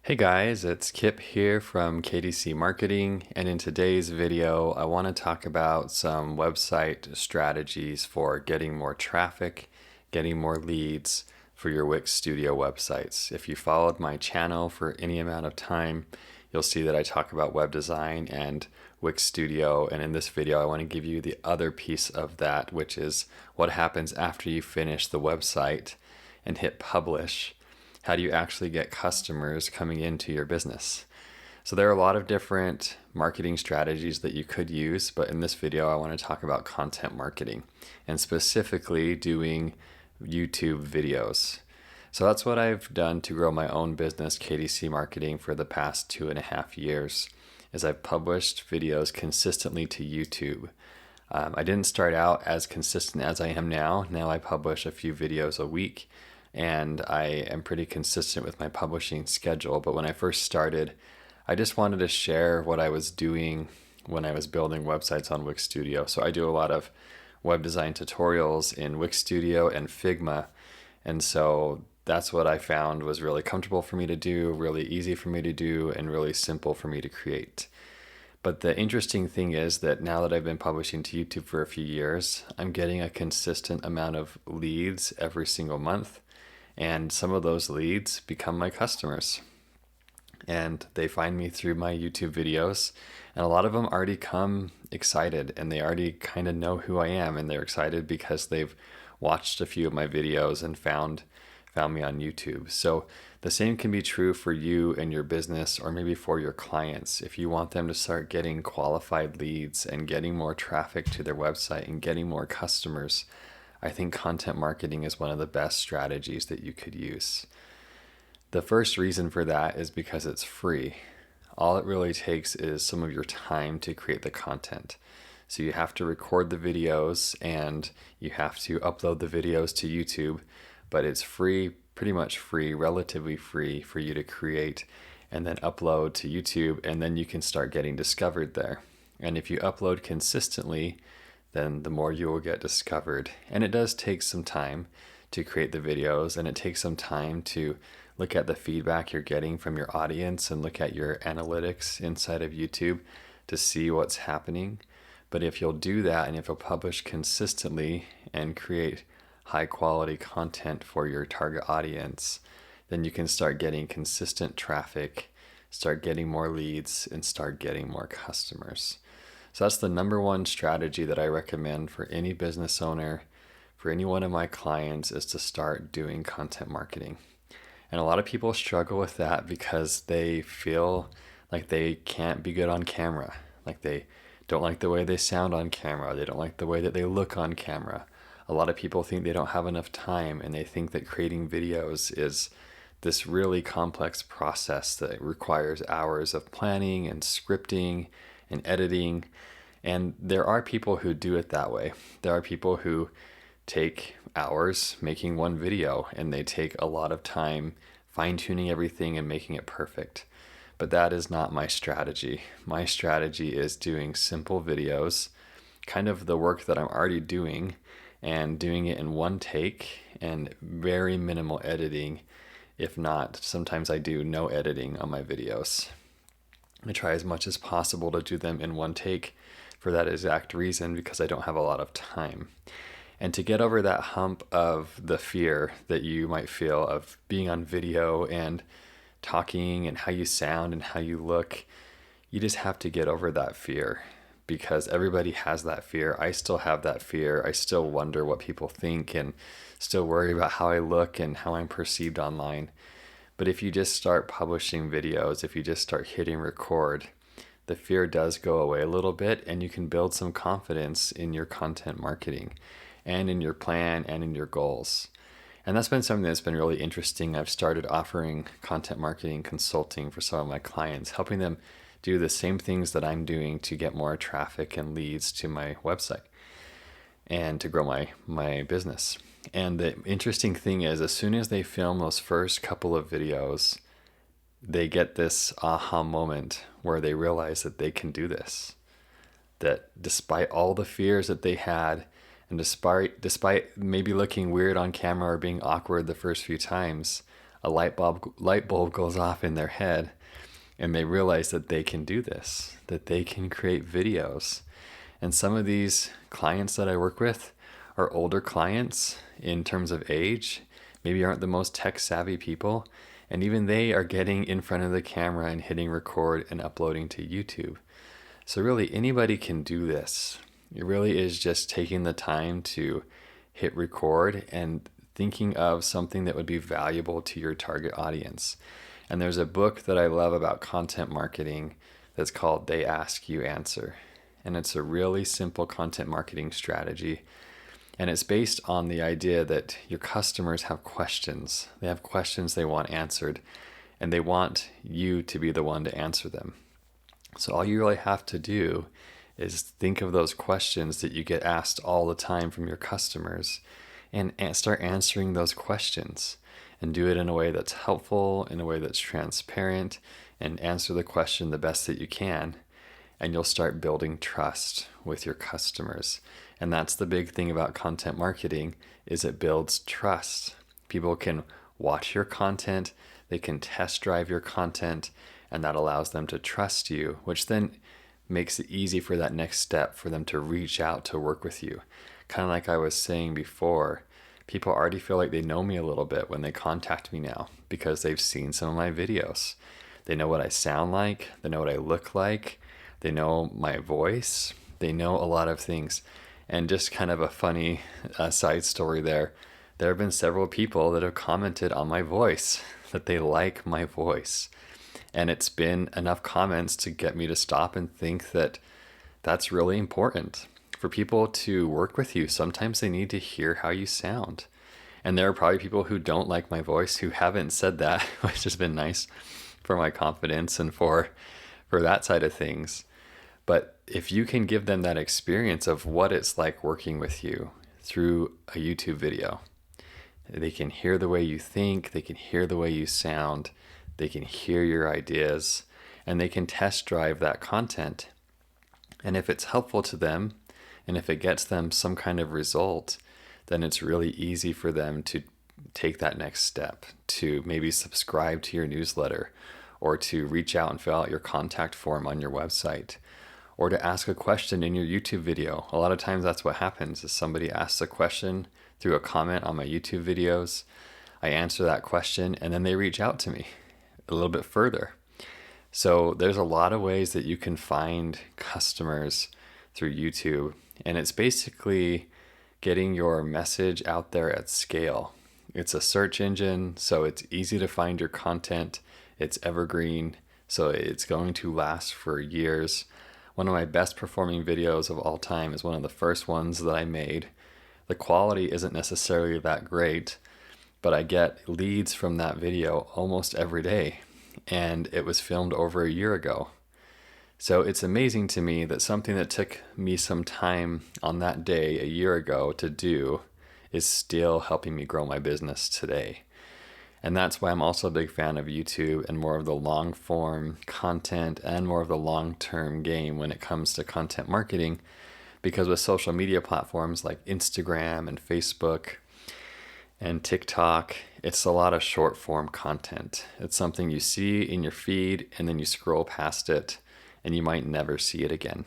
Hey guys, it's Kip here from KDC Marketing, and in today's video, I want to talk about some website strategies for getting more traffic, getting more leads for your Wix Studio websites. If you followed my channel for any amount of time, you'll see that I talk about web design and Wix Studio, and in this video, I want to give you the other piece of that, which is what happens after you finish the website and hit publish. How do you actually get customers coming into your business? So there are a lot of different marketing strategies that you could use, but in this video, I want to talk about content marketing and specifically doing YouTube videos. So that's what I've done to grow my own business, KDC Marketing, for the past 2.5 years, is I've published videos consistently to YouTube. I didn't start out as consistent as I am now. Now I publish a few videos a week, and I am pretty consistent with my publishing schedule. But when I first started, I just wanted to share what I was doing when I was building websites on Wix Studio. So I do a lot of web design tutorials in Wix Studio and Figma. And so that's what I found was really comfortable for me to do, really easy for me to do, and really simple for me to create. But the interesting thing is that now that I've been publishing to YouTube for a few years, I'm getting a consistent amount of leads every single month. And some of those leads become my customers. And they find me through my YouTube videos. And a lot of them already come excited, and they already kind of know who I am. And they're excited because they've watched a few of my videos and found me on YouTube. So the same can be true for you and your business, or maybe for your clients. If you want them to start getting qualified leads and getting more traffic to their website and getting more customers, I think content marketing is one of the best strategies that you could use. The first reason for that is because it's free. All it really takes is some of your time to create the content. So you have to record the videos and you have to upload the videos to YouTube, but it's free, pretty much free, relatively free for you to create and then upload to YouTube, and then you can start getting discovered there. And if you upload consistently, then the more you will get discovered. And it does take some time to create the videos, and it takes some time to look at the feedback you're getting from your audience and look at your analytics inside of YouTube to see what's happening. But if you'll do that, and if you'll publish consistently and create high quality content for your target audience, then you can start getting consistent traffic, start getting more leads, and start getting more customers. So that's the number one strategy that I recommend for any business owner, for any one of my clients, is to start doing content marketing. And a lot of people struggle with that because they feel like they can't be good on camera. Like they don't like the way they sound on camera. They don't like the way that they look on camera. A lot of people think they don't have enough time, and they think that creating videos is this really complex process that requires hours of planning and scripting and editing. And there are people who do it that way. There are people who take hours making one video, and they take a lot of time fine-tuning everything and making it perfect. But that is not my strategy. My strategy is doing simple videos, kind of the work that I'm already doing, and doing it in one take and very minimal editing. If not, sometimes I do no editing on my videos. I try as much as possible to do them in one take for that exact reason, because I don't have a lot of time. And to get over that hump of the fear that you might feel of being on video and talking and how you sound and how you look, you just have to get over that fear, because everybody has that fear. I still have that fear. I still wonder what people think and still worry about how I look and how I'm perceived online. But if you just start publishing videos, if you just start hitting record, the fear does go away a little bit, and you can build some confidence in your content marketing and in your plan and in your goals. And that's been something that's been really interesting. I've started offering content marketing consulting for some of my clients, helping them do the same things that I'm doing to get more traffic and leads to my website and to grow my business. And the interesting thing is, as soon as they film those first couple of videos, they get this aha moment where they realize that they can do this. That despite all the fears that they had, and despite maybe looking weird on camera or being awkward the first few times, a light bulb goes off in their head, and they realize that they can do this, that they can create videos. And some of these clients that I work with are older clients in terms of age, maybe aren't the most tech savvy people, and even they are getting in front of the camera and hitting record and uploading to YouTube. So really anybody can do this. It really is just taking the time to hit record and thinking of something that would be valuable to your target audience. And there's a book that I love about content marketing that's called They Ask You Answer. And it's a really simple content marketing strategy. And it's based on the idea that your customers have questions. They have questions they want answered, and they want you to be the one to answer them. So all you really have to do is think of those questions that you get asked all the time from your customers and start answering those questions, and do it in a way that's helpful, in a way that's transparent, and answer the question the best that you can. And you'll start building trust with your customers. And that's the big thing about content marketing, is it builds trust. People can watch your content, they can test drive your content, and that allows them to trust you, which then makes it easy for that next step for them to reach out to work with you. Kind of like I was saying before, people already feel like they know me a little bit when they contact me now because they've seen some of my videos. They know what I sound like, they know what I look like, they know my voice, they know a lot of things. And just kind of a funny side story there have been several people that have commented on my voice, that they like my voice. And it's been enough comments to get me to stop and think that that's really important. For people to work with you, sometimes they need to hear how you sound. And there are probably people who don't like my voice who haven't said that, which has been nice for my confidence and for that side of things. But if you can give them that experience of what it's like working with you through a YouTube video, they can hear the way you think, they can hear the way you sound, they can hear your ideas, and they can test drive that content. And if it's helpful to them, and if it gets them some kind of result, then it's really easy for them to take that next step, to maybe subscribe to your newsletter, or to reach out and fill out your contact form on your website, or to ask a question in your YouTube video. A lot of times that's what happens, is somebody asks a question through a comment on my YouTube videos. I answer that question, and then they reach out to me a little bit further. So there's a lot of ways that you can find customers through YouTube, and it's basically getting your message out there at scale. It's a search engine, so it's easy to find your content. It's evergreen, so it's going to last for years. One of my best performing videos of all time is one of the first ones that I made. The quality isn't necessarily that great, but I get leads from that video almost every day, and it was filmed over a year ago. So it's amazing to me that something that took me some time on that day a year ago to do is still helping me grow my business today. And that's why I'm also a big fan of YouTube and more of the long form content and more of the long-term game when it comes to content marketing, because with social media platforms like Instagram and Facebook and TikTok, it's a lot of short form content. It's something you see in your feed and then you scroll past it and you might never see it again.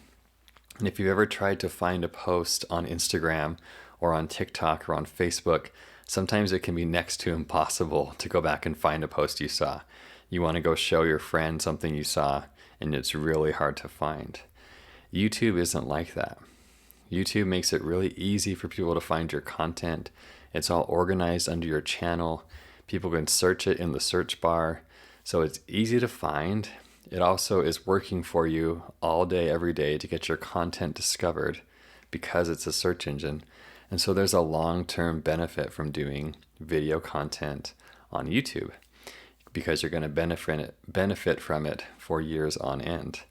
And if you've ever tried to find a post on Instagram or on TikTok or on Facebook, sometimes it can be next to impossible to go back and find a post you saw. You want to go show your friend something you saw, and it's really hard to find. YouTube isn't like that. YouTube makes it really easy for people to find your content. It's all organized under your channel. People can search it in the search bar, so it's easy to find. It also is working for you all day, every day to get your content discovered because it's a search engine. And so there's a long-term benefit from doing video content on YouTube because you're going to benefit from it for years on end.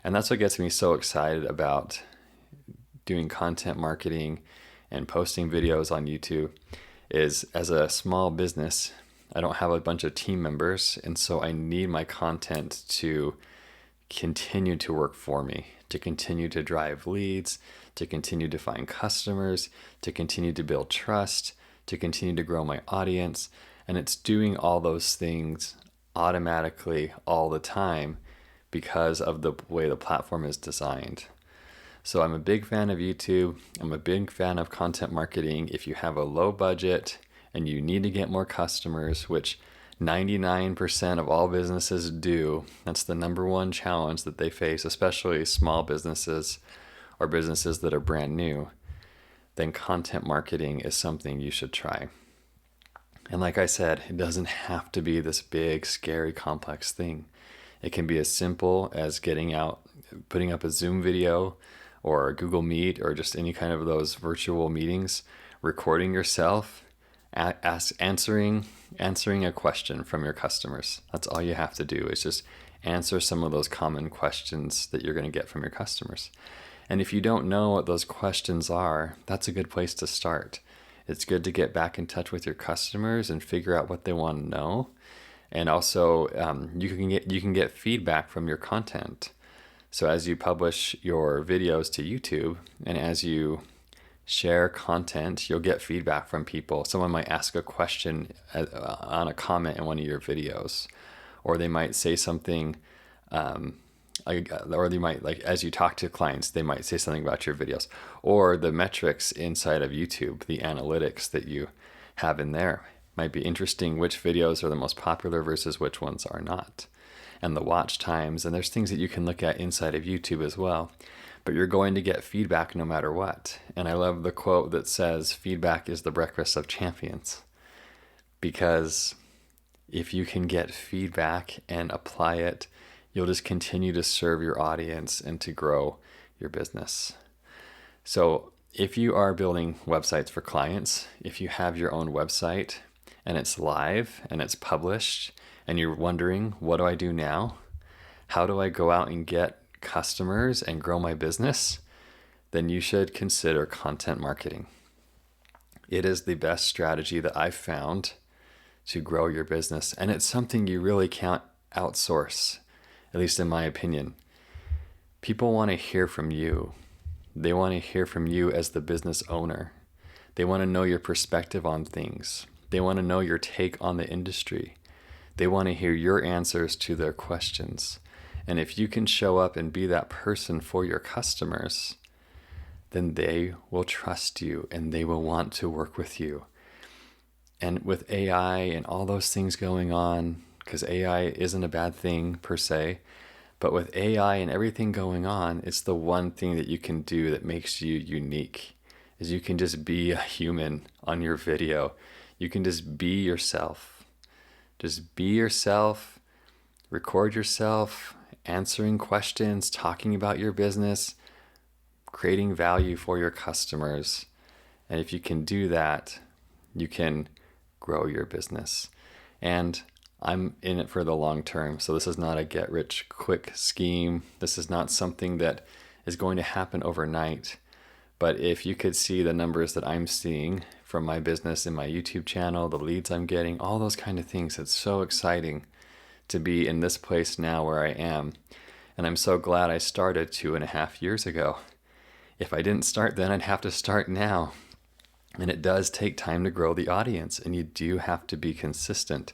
And that's what gets me so excited about doing content marketing and posting videos on YouTube is, as a small business, I don't have a bunch of team members, and so I need my content to continue to work for me, to continue to drive leads, to continue to find customers, to continue to build trust, to continue to grow my audience. And it's doing all those things automatically all the time because of the way the platform is designed. So I'm a big fan of YouTube. I'm a big fan of content marketing. If you have a low budget and you need to get more customers, which 99% of all businesses do, that's the number one challenge that they face, especially small businesses or businesses that are brand new, then content marketing is something you should try. And like I said, it doesn't have to be this big, scary, complex thing. It can be as simple as getting out, putting up a Zoom video or a Google Meet or just any kind of those virtual meetings, recording yourself, answering a question from your customers. That's all you have to do is just answer some of those common questions that you're going to get from your customers. And if you don't know what those questions are, that's a good place to start. It's good to get back in touch with your customers and figure out what they want to know. And also, you can get feedback from your content. So as you publish your videos to YouTube and as you share content, you'll get feedback from people. Someone might ask a question on a comment in one of your videos, or they might say something, or they might, like, as you talk to clients, they might say something about your videos, or the metrics inside of YouTube, the analytics that you have in there might be interesting, which videos are the most popular versus which ones are not, and the watch times. And there's things that you can look at inside of YouTube as well. But you're going to get feedback no matter what. And I love the quote that says, feedback is the breakfast of champions. Because if you can get feedback and apply it, you'll just continue to serve your audience and to grow your business. So if you are building websites for clients, if you have your own website and it's live and it's published and you're wondering, what do I do now? How do I go out and get customers and grow my business? Then you should consider content marketing. It is the best strategy that I've found to grow your business. And it's something you really can't outsource, at least in my opinion. People want to hear from you. They want to hear from you as the business owner. They want to know your perspective on things. They want to know your take on the industry. They want to hear your answers to their questions. And if you can show up and be that person for your customers, then they will trust you and they will want to work with you. And with AI and all those things going on, because AI isn't a bad thing per se, but with AI and everything going on, it's the one thing that you can do that makes you unique, is you can just be a human on your video. You can just be yourself. Just be yourself, record yourself, answering questions, talking about your business, creating value for your customers. And if you can do that, you can grow your business. And I'm in it for the long term. So this is not a get rich quick scheme. This is not something that is going to happen overnight. But if you could see the numbers that I'm seeing from my business in my YouTube channel, the leads I'm getting, all those kind of things, it's so exciting to be in this place now where I am. And I'm so glad I started 2.5 years ago. If I didn't start then, I'd have to start now. And it does take time to grow the audience, and you do have to be consistent.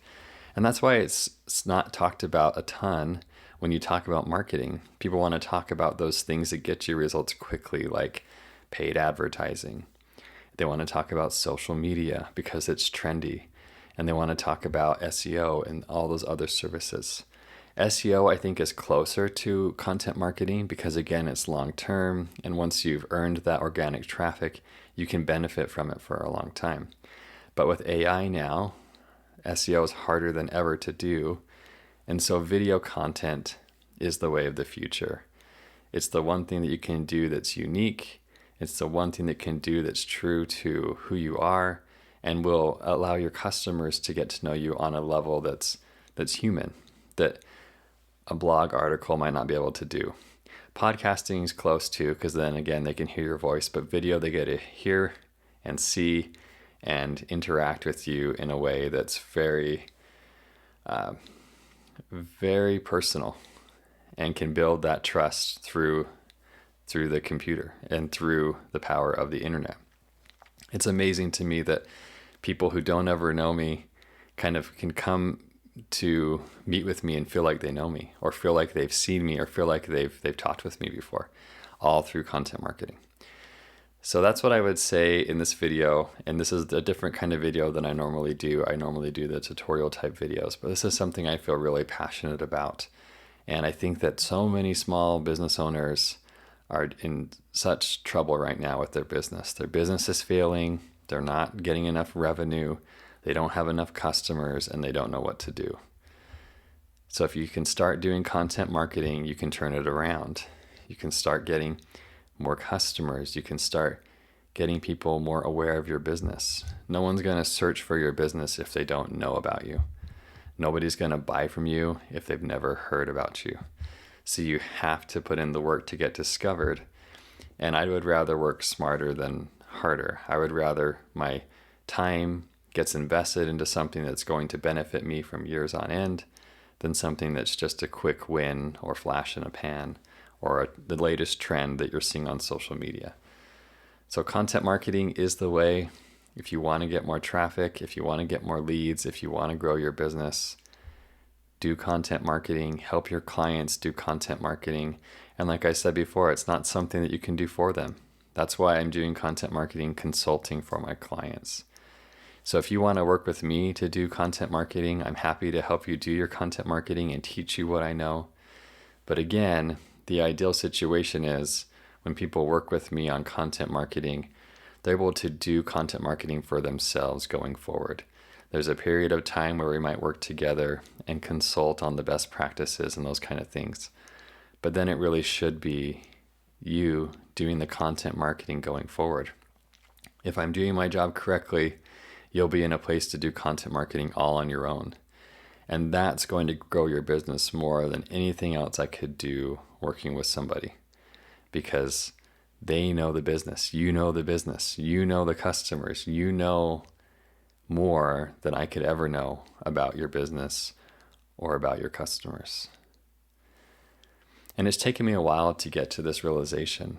And that's why it's not talked about a ton when you talk about marketing. People want to talk about those things that get you results quickly, like paid advertising. They want to talk about social media because it's trendy. And they want to talk about SEO and all those other services. SEO, I think, is closer to content marketing because, again, it's long term. And once you've earned that organic traffic, you can benefit from it for a long time. But with AI now, SEO is harder than ever to do. And so video content is the way of the future. It's the one thing that you can do that's unique. It's the one thing that can do that's true to who you are and will allow your customers to get to know you on a level that's human, that a blog article might not be able to do. Podcasting is close to, because then again, they can hear your voice, but video, they get to hear and see and interact with you in a way that's very, very personal and can build that trust through the computer and through the power of the internet. It's amazing to me that people who don't ever know me kind of can come to meet with me and feel like they know me, or feel like they've seen me, or feel like they've talked with me before, all through content marketing. So that's what I would say in this video, and this is a different kind of video than I normally do. I normally do the tutorial type videos, but this is something I feel really passionate about. And I think that so many small business owners are in such trouble right now with their business. Their business is failing, they're not getting enough revenue, they don't have enough customers, and they don't know what to do. So if you can start doing content marketing, you can turn it around. You can start getting more customers. You can start getting people more aware of your business. No one's going to search for your business if they don't know about you. Nobody's going to buy from you if they've never heard about you. So you have to put in the work to get discovered. And I would rather work smarter than harder. I would rather my time gets invested into something that's going to benefit me from years on end than something that's just a quick win or flash in a pan, or the latest trend that you're seeing on social media. So content marketing is the way. If you want to get more traffic, if you want to get more leads, if you want to grow your business, do content marketing, help your clients do content marketing. And like I said before, it's not something that you can do for them. That's why I'm doing content marketing consulting for my clients. So if you want to work with me to do content marketing, I'm happy to help you do your content marketing and teach you what I know. But again, the ideal situation is when people work with me on content marketing, they're able to do content marketing for themselves going forward. There's a period of time where we might work together and consult on the best practices and those kind of things. But then it really should be you doing the content marketing going forward. If I'm doing my job correctly, you'll be in a place to do content marketing all on your own. And that's going to grow your business more than anything else I could do working with somebody, because they know the business, you know the business, you know the customers, you know more than I could ever know about your business or about your customers. And it's taken me a while to get to this realization,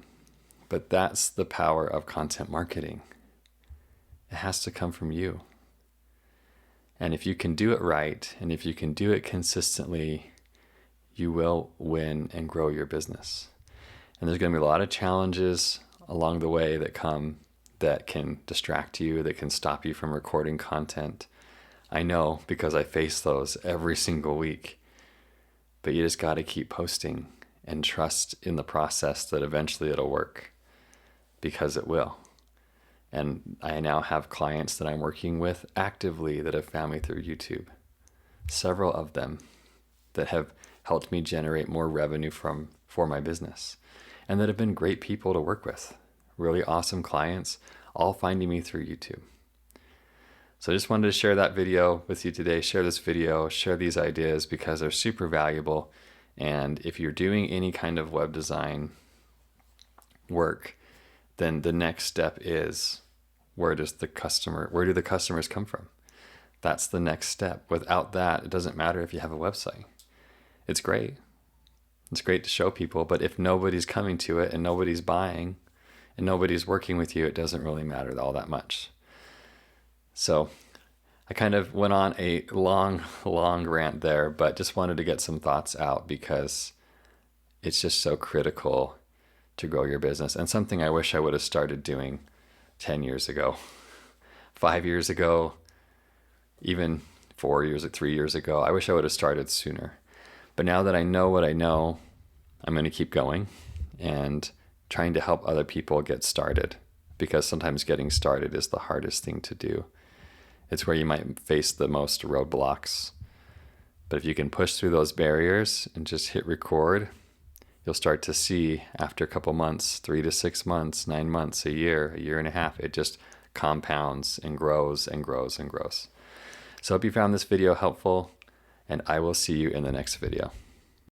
but that's the power of content marketing. It has to come from you. And if you can do it right, and if you can do it consistently, you will win and grow your business. And there's going to be a lot of challenges along the way that come that can distract you, that can stop you from recording content. I know, because I face those every single week. But you just got to keep posting and trust in the process that eventually it'll work, because it will. And I now have clients that I'm working with actively that have found me through YouTube. Several of them that have helped me generate more revenue for my business, and that have been great people to work with. Really awesome clients, all finding me through YouTube. So I just wanted to share that video with you today. Share this video, share these ideas, because they're super valuable. And if you're doing any kind of web design work, then the next step is, where do the customers come from? That's the next step. Without that, it doesn't matter if you have a website. It's great. It's great to show people, but if nobody's coming to it and nobody's buying and nobody's working with you, it doesn't really matter all that much. So I kind of went on a long rant there, but just wanted to get some thoughts out, because it's just so critical to grow your business, and something I wish I would have started doing 10 years ago, 5 years ago, even 3 years ago. I wish I would have started sooner. But now that I know what I know, I'm going to keep going and trying to help other people get started, because sometimes getting started is the hardest thing to do. It's where you might face the most roadblocks. But if you can push through those barriers and just hit record, you'll start to see after a couple months, 3 to 6 months, 9 months, a year and a half, it just compounds and grows and grows and grows. So I hope you found this video helpful, and I will see you in the next video.